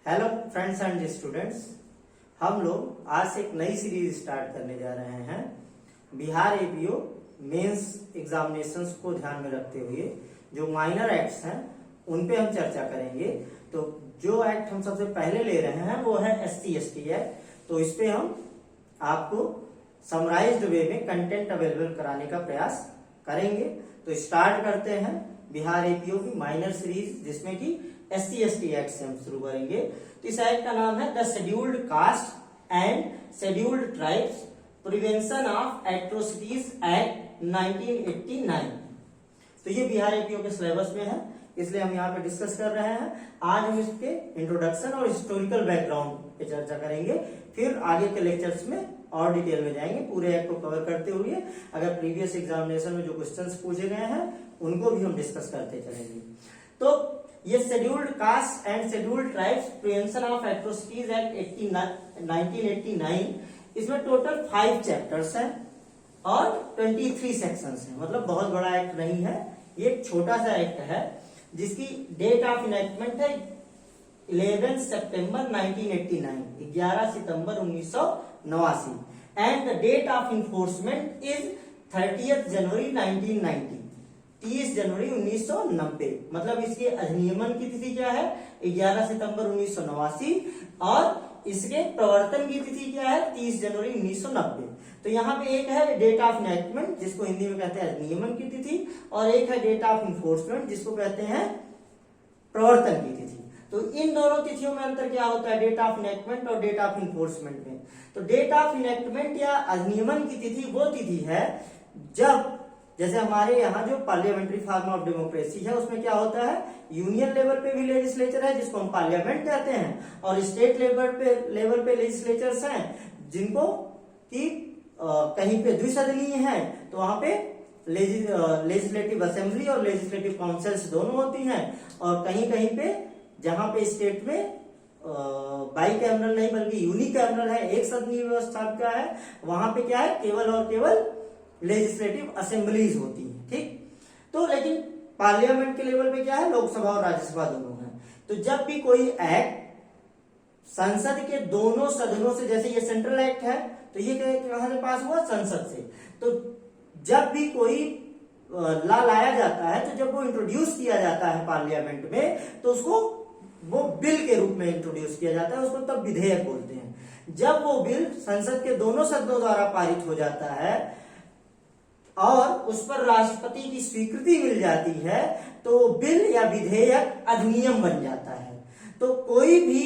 Hello friends and students, हम लोग आज से एक नई सीरीज स्टार्ट करने जा रहे हैं। बिहार एपीओ मेंस एग्जामिनेशंस को ध्यान में रखते हुए जो माइनर एक्ट्स हैं उन पे हम चर्चा करेंगे। तो जो एक्ट हम सबसे पहले ले रहे हैं वो है SC/ST एक्ट। तो इस पे हम आपको समराइज्ड वे में कंटेंट अवेलेबल कराने का प्रयास करेंगे। तो स्टार्ट करते हैं बिहार एपीओ की माइनर सीरीज, जिसमें कि SC/ST एक्ट से हम शुरू करेंगे। तो इस एक्ट का नाम है the scheduled caste and scheduled tribes prevention of atrocities act 1989। तो ये बिहार एपीओ के सिलेबस में है, इसलिए हम यहाँ पे डिस्कस कर रहे हैं। आज हम इसके इंट्रोडक्शन और हिस्टोरिकल बैकग्राउंड पे चर्चा करेंगे, फिर आगे के लेक्चर्स में और डिटेल में जाएंगे पूरे एक्ट को कवर करते हुए। अगर प्रीवियस एग्जामिनेशन में जो क्वेश्चंस पूछे गए हैं उनको भी हम डिस्कस करते चलेंगे। तो ये scheduled caste and scheduled tribes prevention of atrocities act 1989, इसमें टोटल 5 चैप्टर्स हैं और 23 सेक्शंस हैं। मतलब बहुत बड़ा एक्ट नहीं है, ये एक छोटा सा एक्ट है जिसकी डेट ऑफ इनेक्टमेंट है 11 सितंबर 1989, 11 सितंबर 1989, and the date of enforcement is 30 जनवरी 1990, 30 जनवरी 1990। मतलब इसके अधिनियमन की तिथि क्या है 11 सितंबर 1989 और इसके प्रवर्तन की तिथि क्या है 30 जनवरी 1990। तो यहाँ पे एक है डेट ऑफ इनेक्टमेंट, जिसको हिंदी में कहते हैं अधिनियमन की तिथि, और एक है डेट ऑफ इन्फोर्समेंट, जिसको कहते हैं प्रवर्तन की तिथि। तो इन दोनों तिथियों में अंतर क्या होता है डेट ऑफ इनेक्टमेंट और डेट ऑफ इन्फोर्समेंट में? तो डेट ऑफ इनेक्टमेंट या अधिनियमन की तिथि वो तिथि है जब, जैसे हमारे यहाँ जो पार्लियामेंट्री फॉर्म ऑफ डेमोक्रेसी है उसमें क्या होता है, यूनियन लेवल पे भी लेजिस्लेचर है जिसको हम पार्लियामेंट कहते हैं, और स्टेट लेवल पे लेजिस्लेचर्स हैं जिनको कि कहीं पे द्विसदनीय है तो वहां पे लेजिस्लेटिव असेंबली और लेजिस्लेटिव काउंसिल्स दोनों होती हैं, और कहीं कहीं पे जहां पे स्टेट में बाईकैमरल नहीं बल्कि यूनिकैमरल है, एक सदनीय व्यवस्था का है, वहां पे क्या है केवल और केवल लेजिस्लेटिव असेंबलीज होती है। ठीक, तो लेकिन पार्लियामेंट के लेवल पे क्या है, लोकसभा और राज्यसभा दोनों है। तो जब भी कोई एक्ट संसद के दोनों सदनों से, जैसे ये सेंट्रल एक्ट है तो ये कहां से पास हुआ, संसद से। तो जब भी कोई लॉ लाया जाता है तो जब वो इंट्रोड्यूस किया जाता है पार्लियामेंट में तो उसको वो बिल के रूप में इंट्रोड्यूस किया जाता है, उसको तब विधेयक बोलते हैं। जब वो बिल संसद के दोनों सदनों द्वारा पारित हो जाता है और उस पर राष्ट्रपति की स्वीकृति मिल जाती है तो बिल या विधेयक अधिनियम बन जाता है। तो कोई भी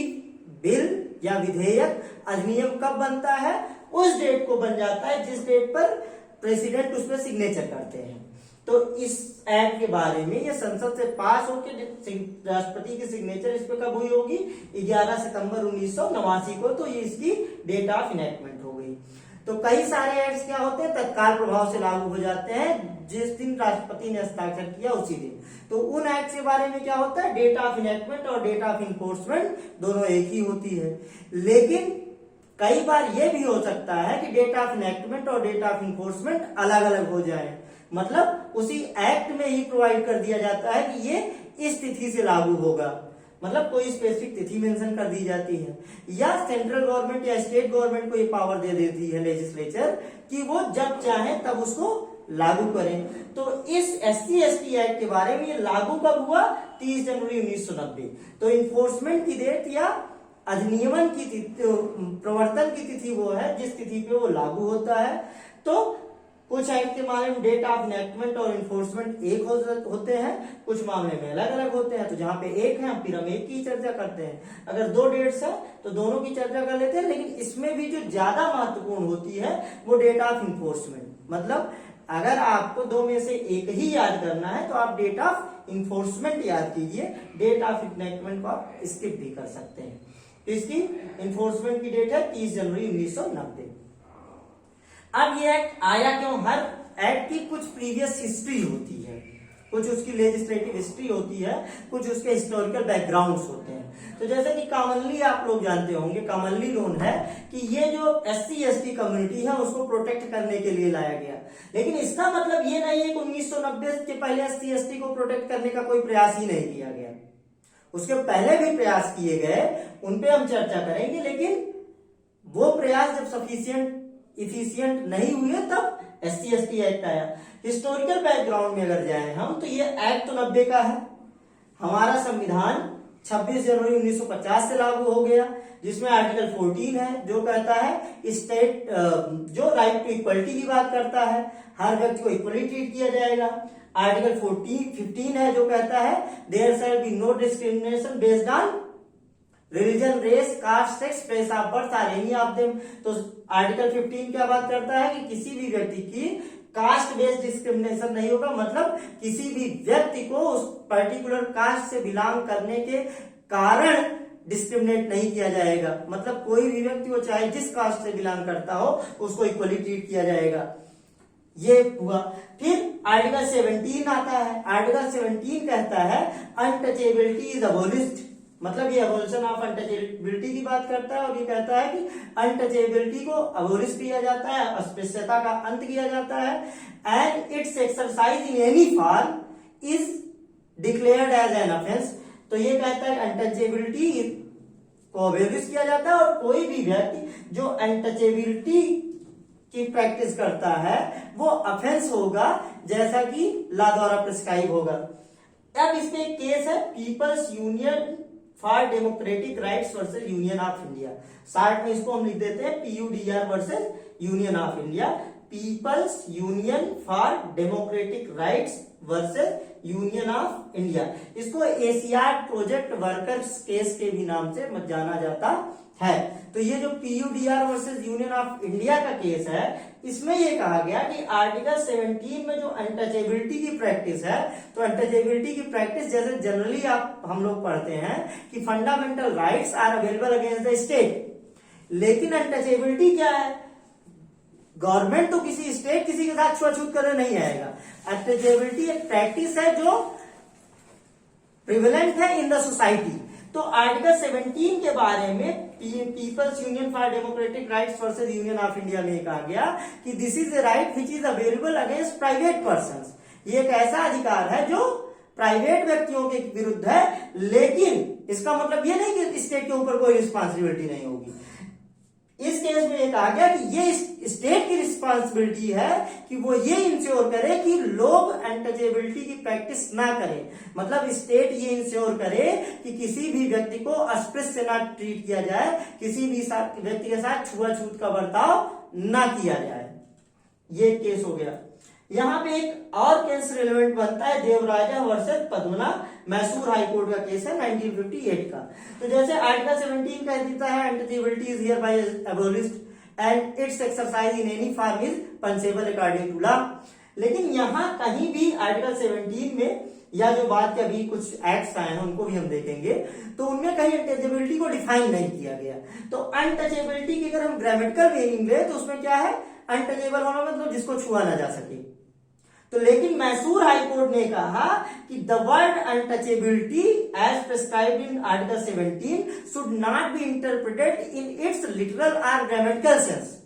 बिल या विधेयक अधिनियम कब बनता है, उस डेट को बन जाता है जिस डेट पर प्रेसिडेंट उस पर सिग्नेचर करते हैं। तो इस एक्ट के बारे में ये संसद से पास होकर राष्ट्रपति की सिग्नेचर इस पे कब हुई होगी, 11 सितंबर 1989 को। तो ये इसकी डेट ऑफ इनेक्टमेंट हो गई। तो कई सारे एक्ट्स क्या होते हैं तत्काल प्रभाव से लागू हो जाते हैं जिस दिन राष्ट्रपति ने हस्ताक्षर किया उसी दिन। तो उन एक्ट के बारे में क्या होता है, डेट ऑफ इनेक्टमेंट और डेट ऑफ इन्फोर्समेंट दोनों एक ही होती है। लेकिन कई बार यह भी हो सकता है कि डेट ऑफ इनेक्टमेंट और डेट ऑफ इन्फोर्समेंट अलग अलग हो जाए, मतलब उसी एक्ट में ही प्रोवाइड कर दिया जाता है कि ये इस तिथि से लागू होगा, मतलब कोई स्पेसिफिक तिथि मेंशन कर दी जाती है, या सेंट्रल गवर्नमेंट या स्टेट गवर्नमेंट को ये पावर दे देती है लेजिस्लेचर कि वो जब चाहे तब उसको लागू करें। तो इस SC/ST एक्ट के बारे में ये लागू कब हुआ, 30 जनवरी 1990। तो इन्फोर्समेंट की डेट या अधिनियमन की तिथि, प्रवर्तन की तिथि वो है जिस तिथि पे वो लागू होता है। तो कुछ एक्ट के मामले में डेट ऑफ इनेक्टमेंट और इन्फोर्समेंट एक होते हैं, कुछ मामले में अलग अलग होते हैं। तो जहां पे एक है फिर हम एक की चर्चा करते हैं, अगर 2 डेट्स है तो दोनों की चर्चा कर लेते हैं। लेकिन इसमें भी जो ज्यादा महत्वपूर्ण होती है वो डेट ऑफ इन्फोर्समेंट। मतलब अगर आपको 2 में से एक ही याद करना है तो आप डेट ऑफ इन्फोर्समेंट याद कीजिए, डेट ऑफ इनेक्टमेंट को आप स्किप भी कर सकते हैं। तो इसकी इन्फोर्समेंट की डेट है 30 जनवरी 1990। अब ये एक्ट आया क्यों, हर एक्ट की कुछ प्रीवियस हिस्ट्री होती है, कुछ उसकी लेजिस्लेटिव हिस्ट्री होती है, कुछ उसके हिस्टोरिकल बैकग्राउंड्स होते हैं। तो जैसे कि कॉमनली आप लोग जानते होंगे, कॉमनली नोन है कि ये जो SC/ST कम्युनिटी है उसको प्रोटेक्ट करने के लिए लाया गया। लेकिन इसका मतलब ये नहीं है कि 1990 के पहले SC/ST को प्रोटेक्ट करने का कोई प्रयास ही नहीं किया गया। उसके पहले भी प्रयास किए गए, उन पे हम चर्चा करेंगे, लेकिन वो प्रयास जब सफिशिएंट इफिशियंट नहीं हुए तब SC/ST एक्ट आया। हिस्टोरिकल बैकग्राउंड में अगर जाएं हम, तो ये एक्ट तो 90 का है। हमारा संविधान 26 जनवरी 1950 से लागू हो गया, जिसमें आर्टिकल 14 है जो कहता है स्टेट जो राइट टू इक्वलिटी की बात करता है, हर व्यक्ति को इक्वली ट्रीट किया जाएगा। आर्टिकल 15 है जो कहता है there shall be no discrimination based on religion, race, caste, sex, place of birth और एनी ऑफ देम। तो आर्टिकल 15 क्या बात करता है कि किसी भी व्यक्ति की कास्ट बेस्ड डिस्क्रिमिनेशन नहीं होगा, मतलब किसी भी व्यक्ति को उस पर्टिकुलर कास्ट से बिलोंग करने के कारण डिस्क्रिमिनेट नहीं किया जाएगा। मतलब कोई भी व्यक्ति वो चाहे जिस कास्ट से बिलोंग करता हो उसको इक्वली ट्रीट किया जाएगा। ये हुआ। फिर आर्टिकल 17 आता है। आर्टिकल 17 कहता है अनटचेबिलिटी इज अबोलिश्ड, मतलब ये अबोलिशन ऑफ अनटचेबिलिटी की बात करता है और ये कहता है कि अनटचेबिलिटी को अबोलिश किया जाता है, अस्पृश्यता का अंत किया जाता है, and its exercise in any form is declared as an offence. तो ये कहता है अनटचेबिलिटी को अबोलिश किया जाता है और कोई भी व्यक्ति जो अनटचेबिलिटी की प्रैक्टिस करता है वो ऑफेंस होगा, जैसा कि लॉ द्वारा प्रिस्क्राइब होगा। अब इसमें एक केस है People's Union for Democratic Rights versus Union of India. Short में इसको हम लिख देते हैं PUDR versus Union of India. People's Union for Democratic Rights versus Union of India. इसको एशियाड प्रोजेक्ट वर्कर्स केस के भी नाम से जाना जाता है। तो ये जो PUDR versus Union of India का केस है, इसमें ये कहा गया कि आर्टिकल 17 में जो अनटचेबिलिटी की प्रैक्टिस है, तो अनटचेबिलिटी की प्रैक्टिस जैसे जनरली हम लोग पढ़ते हैं कि fundamental rights are available against the state, लेकिन अनटचेबिलिटी क्या है? गवर्नमेंट तो किसी स्टेट किसी के साथ छुआछूत करने नहीं आएगा। अनटचेबिलिटी एक प्रैक्टिस है जो प्रिवेलेंट है इन द सोसाइटी। तो आर्टिकल 17 के बारे में People's Union for Democratic Rights versus Union of India में कहा गया कि this is a right which is available against private persons. ये एक ऐसा अधिकार है जो प्राइवेट व्यक्तियों के विरुद्ध है, लेकिन इसका मतलब ये नहीं कि स्टेट के ऊपर कोई रिस्पॉन्सिबिलिटी नहीं होगी। इस केस में ये कहा गया कि ये स्टेट की रिस्पॉन्सिबिलिटी है कि वो ये इंश्योर करे कि लोग अनटचेबिलिटी की प्रैक्टिस ना करें। मतलब स्टेट ये इंश्योर करे कि किसी भी व्यक्ति को अस्पृश्य ना ट्रीट किया जाए, किसी भी व्यक्ति के साथ छुआछूत का बर्ताव ना किया जाए। ये केस हो गया। यहाँ पे एक और केस रिलेवेंट बनता है देवराजा वर्सेस पद्मना, मैसूर हाईकोर्ट का केस है 1958 का। तो जैसे आर्टिकल 17 कह देता है untouchability is hereby abolished and its exercise in any form is punishable according to law. लेकिन यहाँ कहीं भी आर्टिकल 17 में या जो बात के अभी कुछ एक्ट्स आए हैं उनको भी हम देखेंगे, तो उनमें कहीं अनटचेबिलिटी को डिफाइन नहीं किया गया। तो अनटचेबिलिटी की अगर हम ग्रामेटिकल मीनिंग ले तो उसमें क्या है? अनटचेबल होना मतलब जिसको छुआ ना जा सके। तो लेकिन मैसूर हाईकोर्ट ने कहा कि the word untouchability as prescribed in article 17 should not be interpreted in its literal और ग्रामेटिकल सेंस।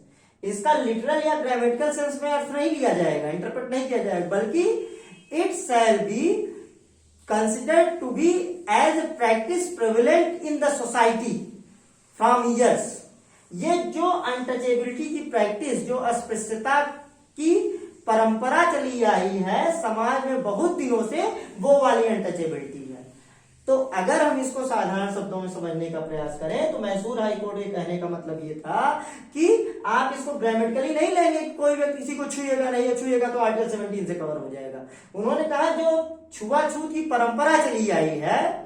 इसका लिटरल या ग्रामेटिकल सेंस में अर्थ नहीं लिया जाएगा, इंटरप्रेट नहीं किया जाएगा, बल्कि it shall be considered to be as practice prevalent in the society from years. ये जो अनटचेबिलिटी की प्रैक्टिस, जो अस्पृश्यता की परंपरा चली आई है समाज में बहुत दिनों से, वो वाली अनटचेबिलिटी है। तो अगर हम इसको साधारण शब्दों में समझने का प्रयास करें तो मैसूर हाईकोर्ट के कहने का मतलब ये था कि आप इसको ग्रामेटिकली नहीं लेंगे, कोई व्यक्ति किसी को छुएगा नहीं, छुएगा तो आर्टिकल 17 से कवर हो जाएगा। उन्होंने कहा जो छुआछूत की परंपरा चली आई है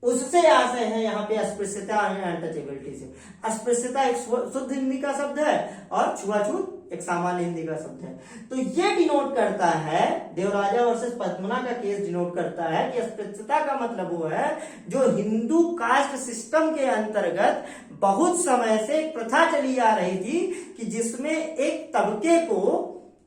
उससे आशय है यहाँ पे अस्पृश्यता अनटचेबिलिटी से। अस्पृश्यता एक शुद्ध हिंदी का शब्द है और छुआछूत एक सामान्य हिंदी का शब्द है। तो ये डिनोट करता है, देवराजा वर्सेस पद्मना का केस डिनोट करता है कि अस्पृश्यता का मतलब वो है जो हिंदू कास्ट सिस्टम के अंतर्गत बहुत समय से एक प्रथा चली आ रही थी कि जिसमें एक तबके को,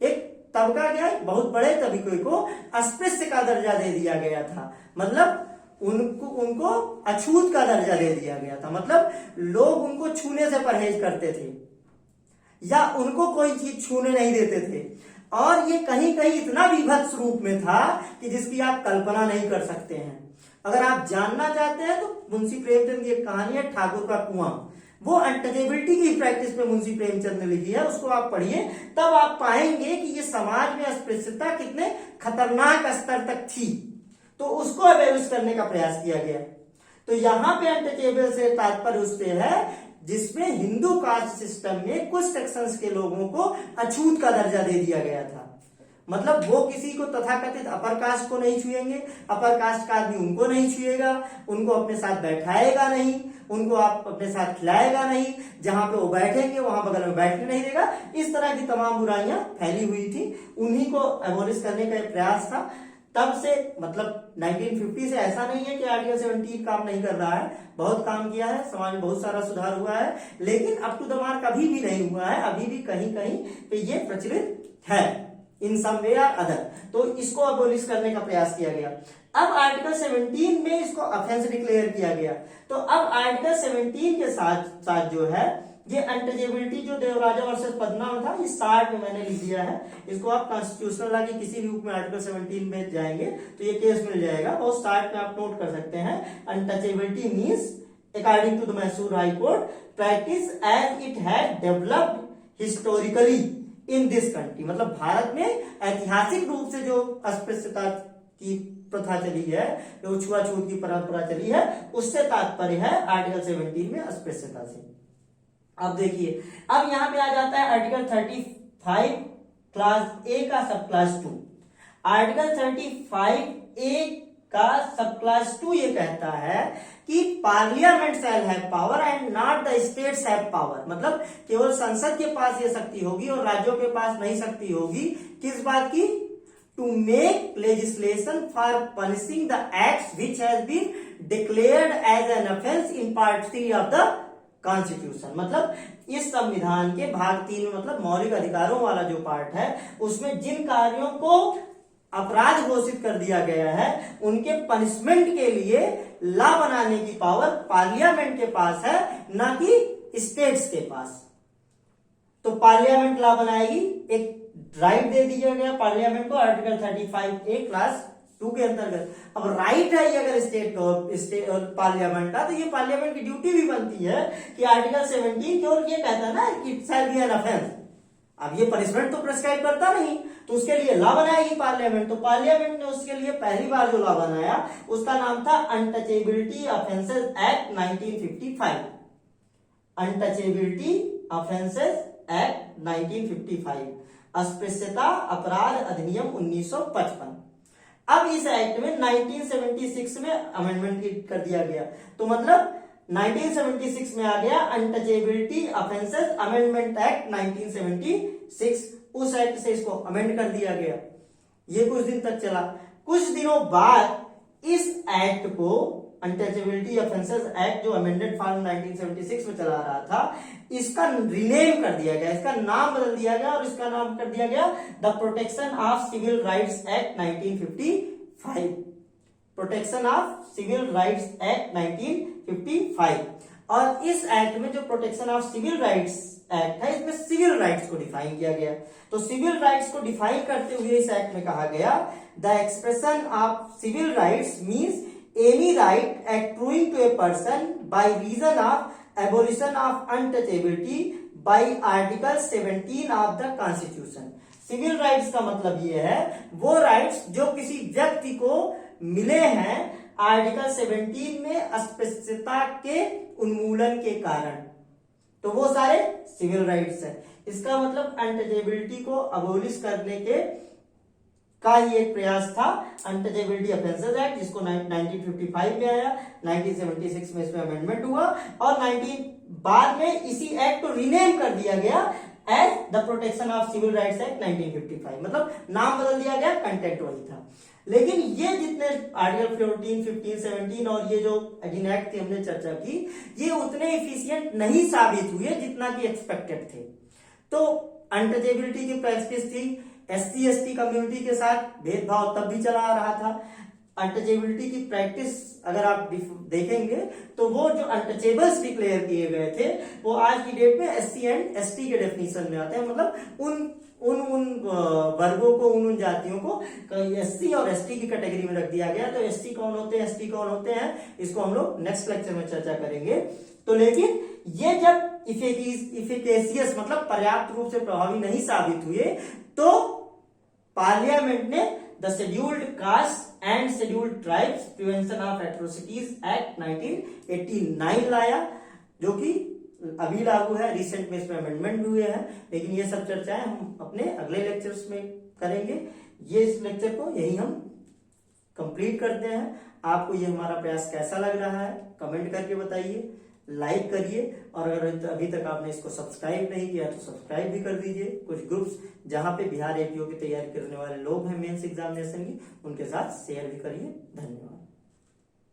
एक तबका क्या है, बहुत बड़े तबके को अस्पृश्य का दर्जा दे दिया गया था। मतलब उनको अछूत का दर्जा दे दिया गया था। मतलब लोग उनको छूने से परहेज करते थे या उनको कोई चीज छूने नहीं देते थे, और ये कहीं कहीं इतना विभत्स रूप में था कि जिसकी आप कल्पना नहीं कर सकते हैं। अगर आप जानना चाहते हैं तो मुंशी प्रेमचंद की एक कहानी है ठाकुर का कुआं, वो अनटचेबिलिटी की प्रैक्टिस पे मुंशी प्रेमचंद ने लिखी है, उसको आप पढ़िए, तब आप पाएंगे कि ये समाज में अस्पृश्यता कितने खतरनाक स्तर तक थी, तो उसको अवेलिश करने का प्रयास किया गया। तो यहाँ पे अनटचेबल से तात्पर्य उससे है जिसमें हिंदू कास्ट सिस्टम में कुछ सेक्शंस के लोगों को अछूत का दर्जा दे दिया गया था। मतलब वो किसी को तथाकथित अपर कास्ट को नहीं छुएंगे, अपर कास्ट का आदमी उनको नहीं छुएगा, उनको अपने साथ बैठाएगा नहीं, उनको आप अपने साथ खिलाएगा नहीं, जहां पे वो बैठेंगे वहां बगल में बैठने नहीं देगा। इस तरह की तमाम बुराइयां फैली हुई थी, उन्हीं को एबोलिश करने का प्रयास था। तब से मतलब 1950 से ऐसा नहीं है कि आर्टिकल 17 काम नहीं कर रहा है, बहुत काम किया है, समाज में बहुत सारा सुधार हुआ है, लेकिन अप टू द मार्क अभी भी नहीं हुआ है, अभी भी कहीं कहीं पे ये प्रचलित है इन सम वे और अदर। तो इसको अबोलिश करने का प्रयास किया गया। अब आर्टिकल 17 में इसको ऑफेंस डिक्लेयर किया गया। तो अब आर्टिकल 17 के साथ साथ जो है ये अनटचेबिलिटी जो देवराजा वर्सेस पद्मा था, इस 60 में मैंने लिख दिया है, इसको आप कॉन्स्टिट्यूशनल लॉ के किसी भी बुक में आर्टिकल 17 में जाएंगे तो ये केस मिल जाएगा, और 60 में आप नोट कर सकते हैं untouchability means according to the Mysore High Court practice as it had developed historically in this country. मतलब भारत में ऐतिहासिक रूप से जो अस्पृश्यता की प्रथा चली है, जो छुआछूत की परंपरा चली है, उससे तात्पर्य है आर्टिकल 17 में अस्पृश्यता से। अब देखिए, अब यहां पे आ जाता है आर्टिकल 35 क्लास ए का सब क्लास 2। आर्टिकल 35 ए का सब क्लास 2 ये कहता है कि parliament shall have power and not the states have power. मतलब केवल संसद के पास ये शक्ति होगी और राज्यों के पास नहीं शक्ति होगी। किस बात की? To make legislation for punishing the acts which has been declared as an offence in part 3 of the constitution. मतलब इस संविधान के भाग 3 में, मतलब मौलिक अधिकारों वाला जो पार्ट है, उसमें जिन कार्यों को अपराध घोषित कर दिया गया है उनके पनिशमेंट के लिए लॉ बनाने की पावर पार्लियामेंट के पास है, ना कि स्टेट्स के पास। तो पार्लियामेंट लॉ बनाएगी, एक राइट दे दिया गया पार्लियामेंट को आर्टिकल 35 ए क्लास 2 के अंतर्गत। अब राइट है ये अगर स्टेट पार्लियामेंट का, तो ये पार्लियामेंट की ड्यूटी भी बनती है कि आर्टिकल 17 केवल ये कहता है ना कि it shall B an offence. अब ये पनिशमेंट तो प्रिस्क्राइब करता नहीं, तो उसके लिए लॉ बनाएगी पार्लियामेंट। तो पार्लियामेंट ने उसके लिए पहली बार जो लॉ बनाया उसका नाम था untouchability offences act 1955। Untouchability offences act 1955, अस्पृश्यता अपराध अधिनियम 1955। अब इस एक्ट में 1976 में अमेंडमेंट कर दिया गया। तो मतलब 1976 में आ गया अनटचेबिलिटी ऑफेंसेस अमेंडमेंट एक्ट 1976। उस एक्ट से इसको अमेंड कर दिया गया। ये कुछ दिन तक चला। कुछ दिनों बाद इस एक्ट को, अनटचेबिलिटी ऑफेंसेस एक्ट जो अमेंडेड फॉर्म 1976 में चला रहा था, इसका रिनेम कर दिया गया, इसका नाम बदल दिया गया और इसका नाम कर दिया गया the protection of civil rights act 1955। Protection of civil rights act 1955। और इस एक्ट में जो protection of civil rights act है, इसमें सिविल राइट्स को डिफाइन किया गया। तो सिविल राइट्स को डिफाइन करते हुए इस एक्ट में कहा गया the expression of civil rights means any right accruing to a person by reason of abolition of untouchability by article 17 of the constitution. Civil rights का मतलब ये है वो राइट्स जो किसी व्यक्ति को मिले हैं आर्टिकल 17 में अस्पृश्यता के उन्मूलन के कारण, तो वो सारे सिविल राइट्स है। इसका मतलब अनटचेबिलिटी को अबोलिश करने के का ये एक प्रयास था। अनटचेबिलिटी ऑफेंसेस एक्ट जिसको 1955 में आया, 1976 में इसमें अमेंडमेंट हुआ और बाद में इसी एक्ट को रीनेम कर दिया गया as the protection of civil rights act 1955। मतलब नाम बदल दिया गया, कंटेंट वही था। लेकिन ये जितने आर्टिकल 14, 15, 17 और ये जो एक्ट की हमने चर्चा की, ये उतने इफिशियंट नहीं साबित हुए जितना कि एक्सपेक्टेड थे। तो अनटचेबिलिटी की प्रैक्टिस थी, SC ST कम्युनिटी के साथ भेदभाव तब भी चला आ रहा था। अनटचेबिलिटी की प्रैक्टिस अगर आप देखेंगे तो वो जो अनटचेबल्स डिक्लेयर किए गए थे वो आज की डेट में SC एंड ST के डेफिनेशन में आते हैं। मतलब उन वर्गों को, उन जातियों को SC और ST की कैटेगरी में रख दिया गया। तो ST कौन होते हैं, ST कौन होते हैं, इसको हम लोग नेक्स्ट लेक्चर में चर्चा करेंगे। तो लेकिन ये जब इफिकेशियस मतलब पर्याप्त रूप से प्रभावी नहीं साबित हुए तो पार्लियामेंट ने the scheduled caste and scheduled tribes prevention of atrocities act 1989 लाया, जो कि अभी लागू है। रिसेंट में इसमें अमेंडमेंट भी हुए हैं, लेकिन ये सब चर्चाएं हम अपने अगले लेक्चर्स में करेंगे। ये इस लेक्चर को यही हम कंप्लीट करते हैं। आपको ये हमारा प्रयास कैसा लग रहा है कमेंट करके बताइए, लाइक करिए, और अगर अभी तक आपने इसको सब्सक्राइब नहीं किया तो सब्सक्राइब भी कर दीजिए। कुछ ग्रुप्स जहां पे बिहार APO की तैयारी करने वाले लोग हैं मेंस एग्जामिनेशन की, उनके साथ शेयर भी करिए। धन्यवाद।